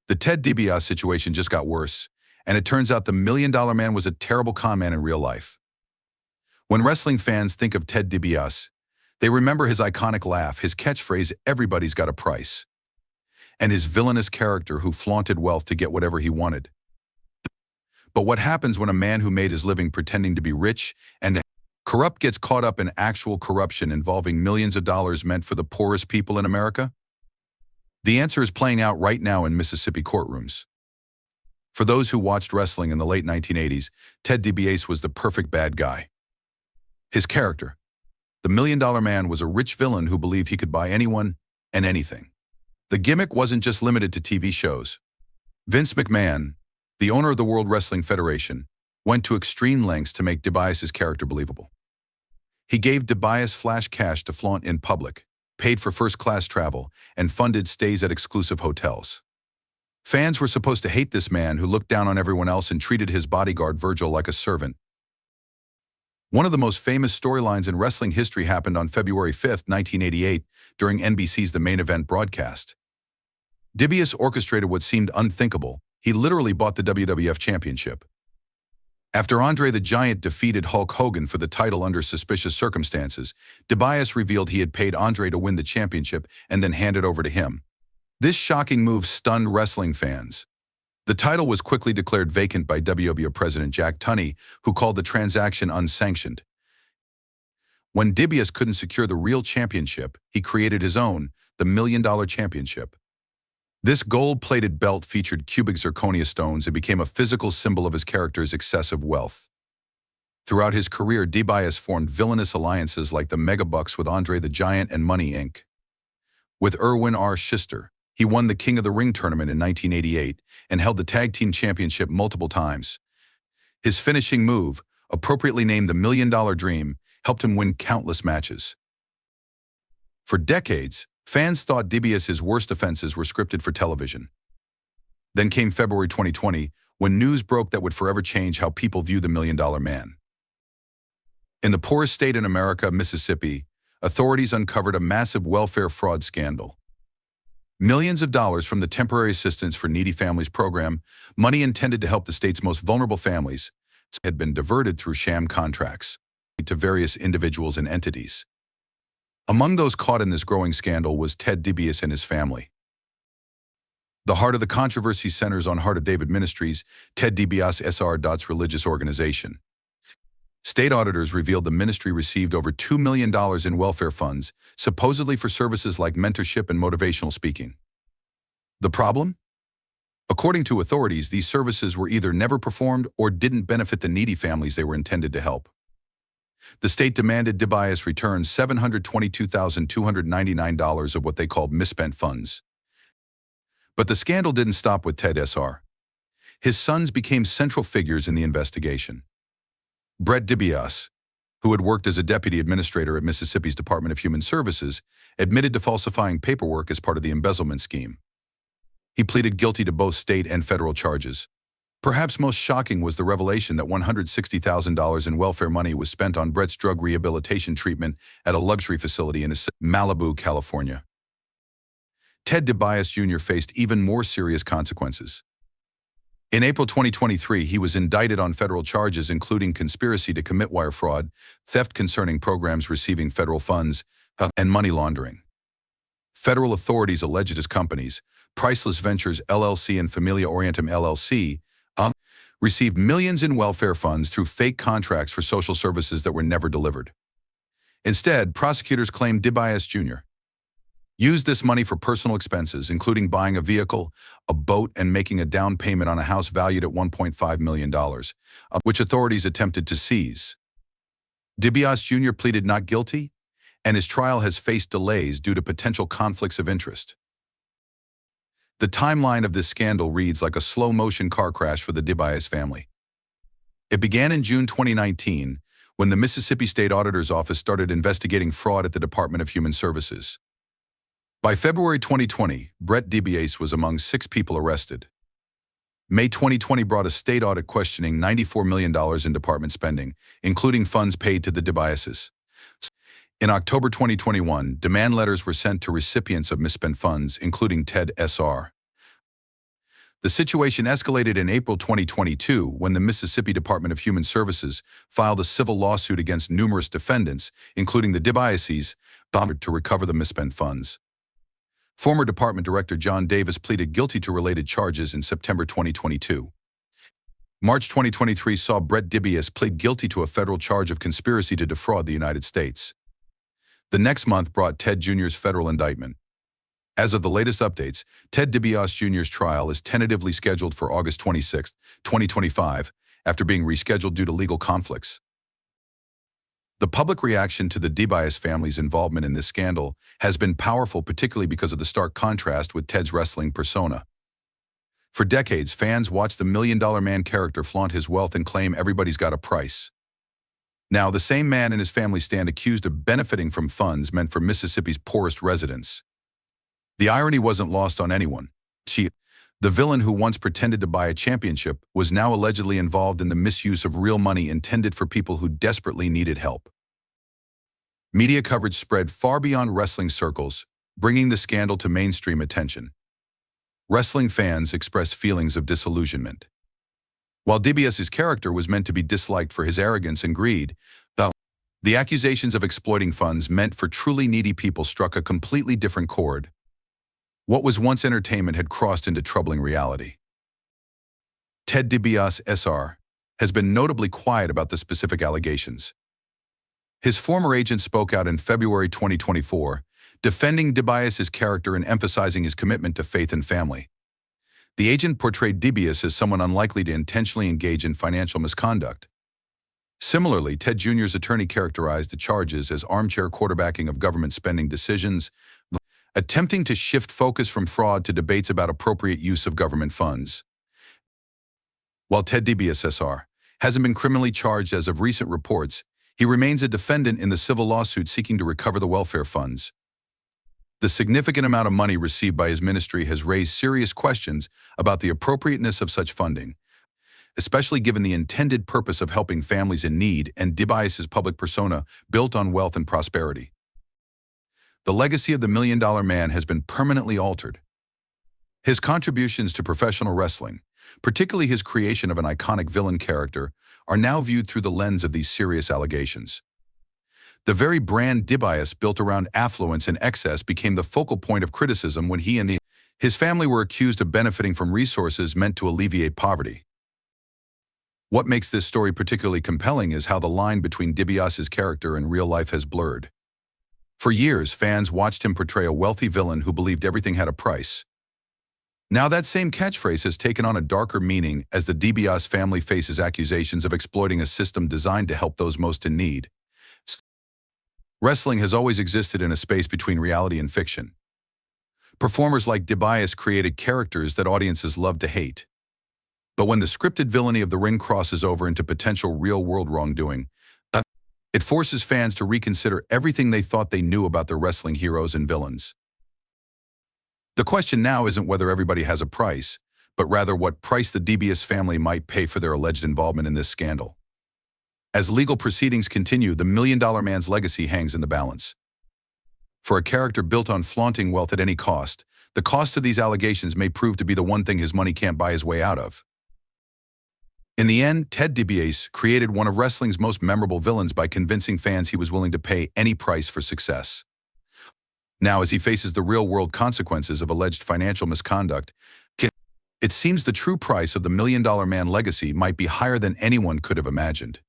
The Ted DiBiase situation just got worse, and it turns out the $1 Million Man was a terrible con man in real life. When wrestling fans think of Ted DiBiase, they remember his iconic laugh, his catchphrase, "Everybody's got a price," and his villainous character who flaunted wealth to get whatever he wanted. But what happens when a man who made his living pretending to be rich and corrupt gets caught up in actual corruption involving millions of dollars meant for the poorest people in America? The answer is playing out right now in Mississippi courtrooms. For those who watched wrestling in the late 1980s, Ted DiBiase was the perfect bad guy. His character, the $1 Million Man, was a rich villain who believed he could buy anyone and anything. The gimmick wasn't just limited to TV shows. Vince McMahon, the owner of the World Wrestling Federation, went to extreme lengths to make DiBiase's character believable. He gave DiBiase flash cash to flaunt in public, paid for first-class travel, and funded stays at exclusive hotels. Fans were supposed to hate this man who looked down on everyone else and treated his bodyguard Virgil like a servant. One of the most famous storylines in wrestling history happened on February 5, 1988, during NBC's The Main Event broadcast. DiBiase orchestrated what seemed unthinkable. He literally bought the WWF Championship. After Andre the Giant defeated Hulk Hogan for the title under suspicious circumstances, DiBiase revealed he had paid Andre to win the championship and then hand it over to him. This shocking move stunned wrestling fans. The title was quickly declared vacant by WWF President Jack Tunney, who called the transaction unsanctioned. When DiBiase couldn't secure the real championship, he created his own, the $1 Million Championship. This gold-plated belt featured cubic zirconia stones and became a physical symbol of his character's excessive wealth. Throughout his career, DiBiase formed villainous alliances like the Megabucks with Andre the Giant and Money Inc. With Irwin R. Schuster, he won the King of the Ring tournament in 1988 and held the Tag Team Championship multiple times. His finishing move, appropriately named the $1 Million Dream, helped him win countless matches. For decades, fans thought DiBiase's worst offenses were scripted for television. Then came February 2020, when news broke that would forever change how people view the $1 Million Man. In the poorest state in America, Mississippi, authorities uncovered a massive welfare fraud scandal. Millions of dollars from the Temporary Assistance for Needy Families program, money intended to help the state's most vulnerable families, had been diverted through sham contracts to various individuals and entities. Among those caught in this growing scandal was Ted DiBiase and his family. The heart of the controversy centers on Heart of David Ministries, Ted DiBiase Sr.'s religious organization. State auditors revealed the ministry received over $2 million in welfare funds, supposedly for services like mentorship and motivational speaking. The problem? According to authorities, these services were either never performed or didn't benefit the needy families they were intended to help. The state demanded DiBiase return $722,299 of what they called misspent funds. But the scandal didn't stop with Ted Sr. His sons became central figures in the investigation. Brett DiBiase, who had worked as a deputy administrator at Mississippi's Department of Human Services, admitted to falsifying paperwork as part of the embezzlement scheme. He pleaded guilty to both state and federal charges. Perhaps most shocking was the revelation that $160,000 in welfare money was spent on Brett's drug rehabilitation treatment at a luxury facility in Malibu, California. Ted DiBiase Jr. faced even more serious consequences. In April 2023, he was indicted on federal charges including conspiracy to commit wire fraud, theft concerning programs receiving federal funds, and money laundering. Federal authorities alleged his companies, Priceless Ventures LLC and Familia Orientum LLC, received millions in welfare funds through fake contracts for social services that were never delivered. Instead, prosecutors claimed DiBiase Jr. used this money for personal expenses, including buying a vehicle, a boat, and making a down payment on a house valued at $1.5 million, which authorities attempted to seize. DiBiase Jr. pleaded not guilty, and his trial has faced delays due to potential conflicts of interest. The timeline of this scandal reads like a slow-motion car crash for the DiBiase family. It began in June 2019, when the Mississippi State Auditor's Office started investigating fraud at the Department of Human Services. By February 2020, Brett DiBiase was among 6 people arrested. May 2020 brought a state audit questioning $94 million in department spending, including funds paid to the DiBiases. In October 2021, demand letters were sent to recipients of misspent funds, including Ted Sr. The situation escalated in April 2022 when the Mississippi Department of Human Services filed a civil lawsuit against numerous defendants, including the DiBiases, to recover the misspent funds. Former Department Director John Davis pleaded guilty to related charges in September 2022. March 2023 saw Brett DiBiase plead guilty to a federal charge of conspiracy to defraud the United States. The next month brought Ted Jr.'s federal indictment. As of the latest updates, Ted DiBiase Jr.'s trial is tentatively scheduled for August 26, 2025, after being rescheduled due to legal conflicts. The public reaction to the DiBiase family's involvement in this scandal has been powerful, particularly because of the stark contrast with Ted's wrestling persona. For decades, fans watched the million-dollar man character flaunt his wealth and claim everybody's got a price. Now, the same man and his family stand accused of benefiting from funds meant for Mississippi's poorest residents. The irony wasn't lost on anyone. The villain who once pretended to buy a championship was now allegedly involved in the misuse of real money intended for people who desperately needed help. Media coverage spread far beyond wrestling circles, bringing the scandal to mainstream attention. Wrestling fans expressed feelings of disillusionment. While DiBiase's character was meant to be disliked for his arrogance and greed, the accusations of exploiting funds meant for truly needy people struck a completely different chord. What was once entertainment had crossed into troubling reality. Ted DiBiase Sr. has been notably quiet about the specific allegations. His former agent spoke out in February 2024, defending DiBiase's character and emphasizing his commitment to faith and family. The agent portrayed DiBiase as someone unlikely to intentionally engage in financial misconduct. Similarly, Ted Jr.'s attorney characterized the charges as armchair quarterbacking of government spending decisions, attempting to shift focus from fraud to debates about appropriate use of government funds. While Ted DiBiase Sr. hasn't been criminally charged as of recent reports, he remains a defendant in the civil lawsuit seeking to recover the welfare funds. The significant amount of money received by his ministry has raised serious questions about the appropriateness of such funding, especially given the intended purpose of helping families in need and DiBiase's public persona built on wealth and prosperity. The legacy of the million-dollar man has been permanently altered. His contributions to professional wrestling, particularly his creation of an iconic villain character, are now viewed through the lens of these serious allegations. The very brand DiBiase built around affluence and excess became the focal point of criticism when he and his family were accused of benefiting from resources meant to alleviate poverty. What makes this story particularly compelling is how the line between DiBiase's character and real life has blurred. For years, fans watched him portray a wealthy villain who believed everything had a price. Now that same catchphrase has taken on a darker meaning as the DiBiase family faces accusations of exploiting a system designed to help those most in need. Wrestling has always existed in a space between reality and fiction. Performers like DiBiase created characters that audiences love to hate. But when the scripted villainy of the ring crosses over into potential real-world wrongdoing, it forces fans to reconsider everything they thought they knew about their wrestling heroes and villains. The question now isn't whether everybody has a price, but rather what price the DiBiase family might pay for their alleged involvement in this scandal. As legal proceedings continue, the million-dollar man's legacy hangs in the balance. For a character built on flaunting wealth at any cost, the cost of these allegations may prove to be the one thing his money can't buy his way out of. In the end, Ted DiBiase created one of wrestling's most memorable villains by convincing fans he was willing to pay any price for success. Now, as he faces the real-world consequences of alleged financial misconduct, it seems the true price of the million-dollar man legacy might be higher than anyone could have imagined.